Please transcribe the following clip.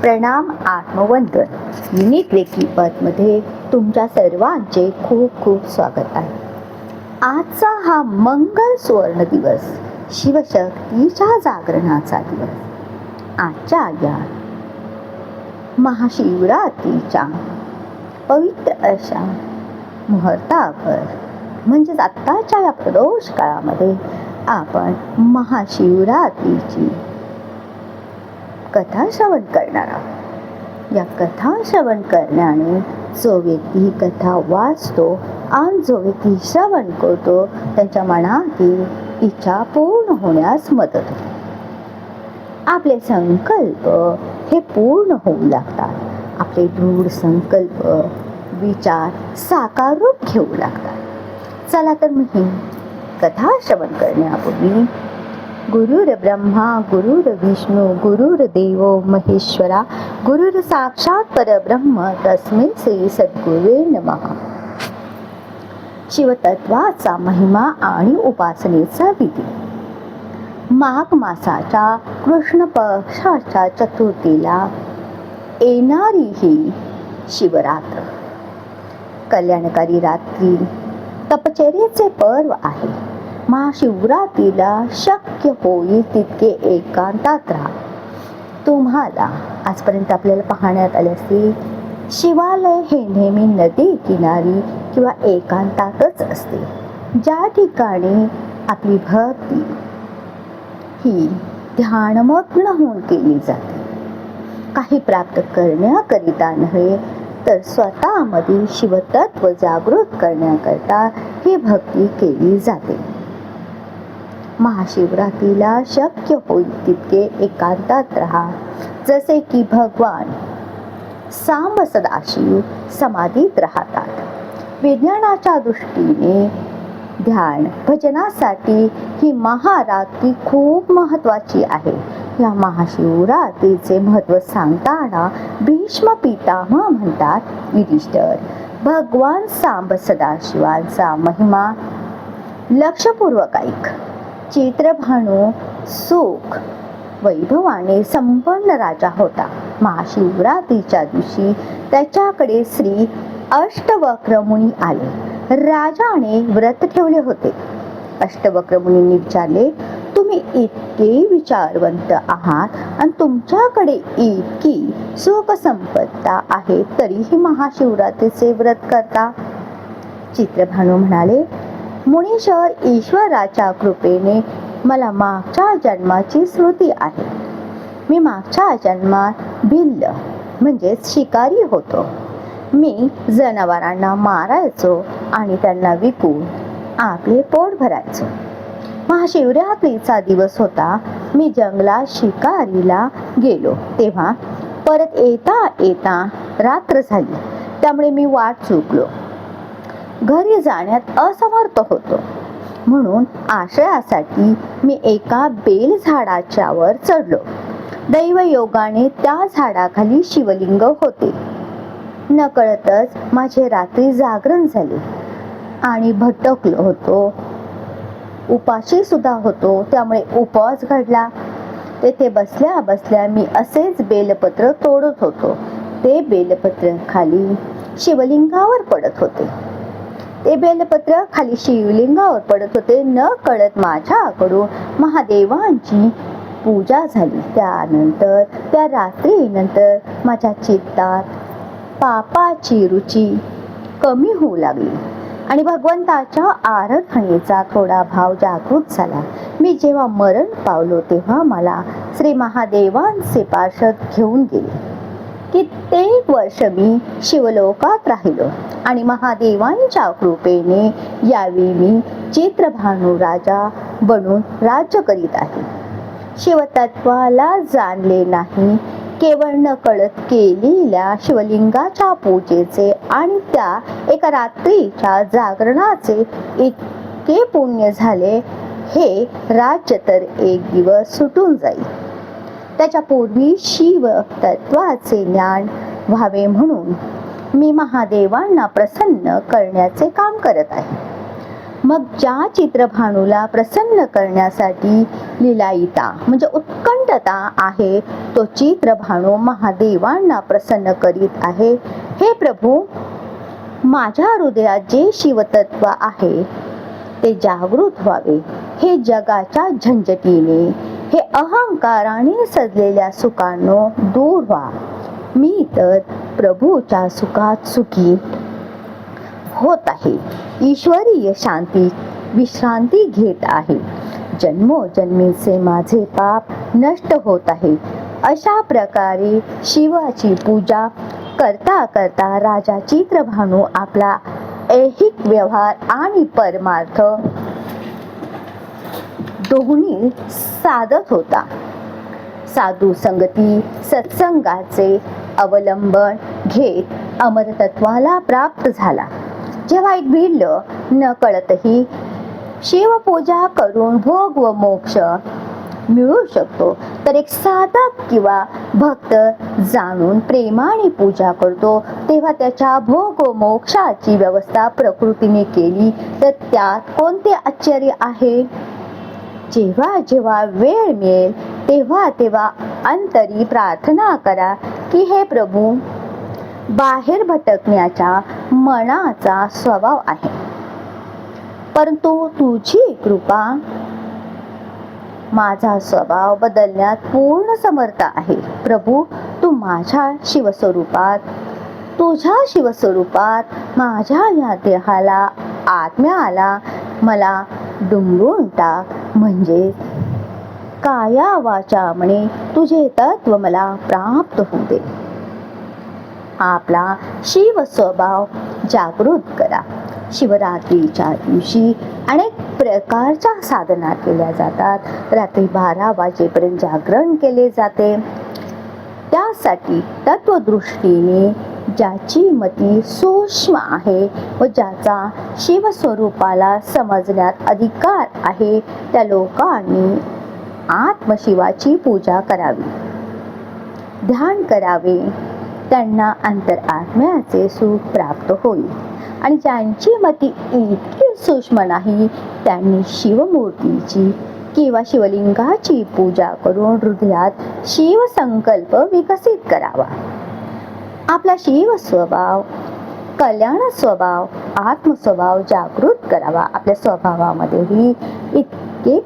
प्रणाम आत्मवंदन. Unique recce पथमध्ये तुमच्या सर्वांचे खूप खूप स्वागत आहे. आजचा हा मंगल सुवर्ण दिवस, शिवशक्तीच्या जागरणाचा दिवस. आजच्या या महाशिवरात्रीच्या पवित्र अशा मुहूर्तावर म्हणजेच आत्ताच्या या प्रदोष काळामध्ये आपण महाशिवरात्रीची कथा श्रवण करणार आहोत. या कथा श्रवण करण्याने जो व्यक्ती ही कथा वाचतो आणि जो व्यक्ती श्रवण करतो त्यांच्या मनातील इच्छा पूर्ण होण्यास मदत होते. आपले संकल्प हे पूर्ण होऊ लागतात. आपले दृढ संकल्प विचार साकार रूप घेऊ लागतात. चला तर मी ही कथा श्रवण करण्यापूर्वी गुरुर ब्रह्मा गुरुर विष्णू गुरुर देव महेश्वरा गुरुर साक्षात परब्रह्म तस्मै श्री सद्गुरुवे नमः. शिवतत्वाचा महिमा आणि उपासनेचा विधी. माघ मासाच्या कृष्ण पक्षाच्या चतुर्थीला येणारी ही शिवरात्र कल्याणकारी रात्री तपचर्येचे पर्व आहे. महाशिवरात्रीला शक्य होईल तितके एकांतात राहा. तुम्हाला आजपर्यंत आपल्याला पाहण्यात आले असते, शिवालय हे नेहमी नदी किनारी किंवा एकांतातच असते, ज्या ठिकाणी आपली भक्ती ही ध्यानमग्न होऊन केली जाते. काही प्राप्त करण्याकरिता नव्हे तर स्वतःमधील शिवतत्व जागृत करण्याकरता ही भक्ती केली जाते. महाशिवरात्रीला शक्य होईल तितके एकांतात राहा. जसे की भगवान सांब सदाशिव समाधीत राहतात. विज्ञानाच्या दृष्टीने ध्यान भजनासाठी ही महारात्री खूप महत्त्वाची आहे. या महाशिवरात्रीचे महत्त्व सांगताना भीष्म पितामह म्हणतात, युधिष्ठिर, भगवान सांब सदाशिवांचा महिमा लक्षपूर्वक ऐक. चित्रभानू सुख वैभवाने संपन्न राजा होता. महाशिवरात्रीच्या दिवशी त्याच्याकडे श्री अष्टवक्र मुनी आले. राजाने व्रत ठेवले होते. अष्टवक्र मुनींनी विचारले, तुम्ही इतके विचारवंत आहात आणि तुमच्याकडे इतकी सुख संपत्ता आहे, तरीही महाशिवरात्रीचे व्रत करता? चित्रभानू म्हणाले, मुनीश्वर, ईश्वराच्या कृपेने मला मागच्या जन्माची स्मृती आहे. मी मागच्या जन्मात भिल्ल म्हणजेच शिकारी होतो. मी जनावरांना मारायचो आणि त्यांना विकून आपले पोट भरायचो. महाशिवरात्रीचा दिवस होता. मी जंगलात शिकारीला गेलो तेव्हा परत येता येता रात्र झाली. त्यामुळे मी वाट चुकलो. घरी जाण्यात असमर्थ होतो. म्हणून आश्रयासाठी मी एका बेल झाडाच्या वर चढलो. दैवयोगाने त्या झाडाखाली शिवलिंग होते. नकळतच माझे रात्री जागरण झाले आणि भटकलो होतो. उपाशी सुद्धा होतो, त्यामुळे उपवास घडला. तेथे बसल्या बसल्या मी असेच बेलपत्र तोडत होतो. ते बेलपत्र खाली शिवलिंगावर पडत होते. न कळत माझ्याकडून महादेवांची पूजा झाली. त्यानंतर त्या रात्रीनंतर माझ्या चित्तात पापाची रुची कमी होऊ लागली आणि भगवंताच्या आराधनेचा थोडा भाव जागृत झाला. मी जेव्हा मरण पावलो तेव्हा मला श्री महादेवांचे पार्षद घेऊन गेले. कित्येक वर्ष मी शिवलोकात राहिलो आणि महादेवांच्या कृपेने यावेळी मी चित्रभानू राजा बनून राज्य करीत आहे. शिवतत्वाला जाणले नाही, केवळ नकळत केलेल्या शिवलिंगाच्या पूजेचे आणि त्या एका रात्रीच्या जागरणाचे इतके पुण्य झाले, हे राज्य तर एक दिवस सुटून जाईल. त्याच्या पूर्वी शिव तत्वाचे ज्ञान व्हावे म्हणून मी महादेवांना प्रसन्न करण्याचे काम करत आहे. मग ज्या चित्रभानूला प्रसन्न करण्यासाठी लीलायिता म्हणजे उत्कंठता आहे, तो चित्रभानू महादेवांना प्रसन्न करीत आहे. हे प्रभू, माझ्या हृदयात जे शिवतत्व आहे ते जागृत व्हावे. हे जगाच्या झंझटीने, हे अहंकाराने सजलेल्या सुखांनो दूर व्हा. मी तर प्रभूच्या सुखात सुखी होत आहे. ईश्वरीय शांती विश्रांती घेत आहे. जन्मोजन्मीचे माझे पाप नष्ट होत आहे. अशा प्रकारे शिवाची पूजा करता करता राजा चित्रभानू आपला ऐहिक व्यवहार आणि परमार्थ दोन्ही साधत होता. साधू संगती सत्संगाचे अवलंबन घेत अमरतत्वाला प्राप्त झाला. जेव्हा एक भिडलं न कळतही शिवपूजा करून भोग व मोक्ष मिळू शकतो, तर एक साधक किंवा भक्त जाणून प्रेमाने पूजा करतो, तेव्हा त्याच्या भोग व मोक्षाची व्यवस्था प्रकृतीने केली तर त्यात कोणते आश्चर्य आहे. जेव्हा जेव्हा वेळ मिळेल तेव्हा तेव्हा अंतरी प्रार्थना करा की हे प्रभू, बाहेर भटकण्याचा मनाचा स्वभाव आहे, परंतु तुझी कृपा माझा स्वभाव बदलण्यात पूर्ण समर्थ आहे. प्रभू, तू माझ्या शिवस्वरूपात, तुझ्या शिवस्वरूपात माझ्या या देहाला, आत्म्याला मला डुंबून टाक. म्हणजे काया वाचा म्हणे तुझे तत्व मला प्राप्त होऊ दे. आपला शिव स्वभाव जागृत करा. शिवरात्रीच्या दिवशी अनेक प्रकारच्या साधना केल्या जातात. रात्री 12 वाजेपर्यंत जागरण केले जाते. त्यासाठी तत्वदृष्टीने ज्याची मती सूक्ष्म आहे व ज्याचा शिवस्वरूपाला समजण्यात अधिकार आहे, त्या लोकांनी आत्मशिवाची पूजा करावी, ध्यान करावे. त्यांना अंतरात्म्याचे सुख प्राप्त होईल. आणि ज्यांची मती इतकी सूक्ष्म नाही, त्यांनी शिवमूर्तीची किंवा शिवलिंगाची पूजा करून हृदयात शिवसंकल्प विकसित करावा. आपला शिव स्वभाव, कल्याण स्वभाव, आत्मस्वभाव जागृत करावा. आपल्या स्वभावामध्येही इतके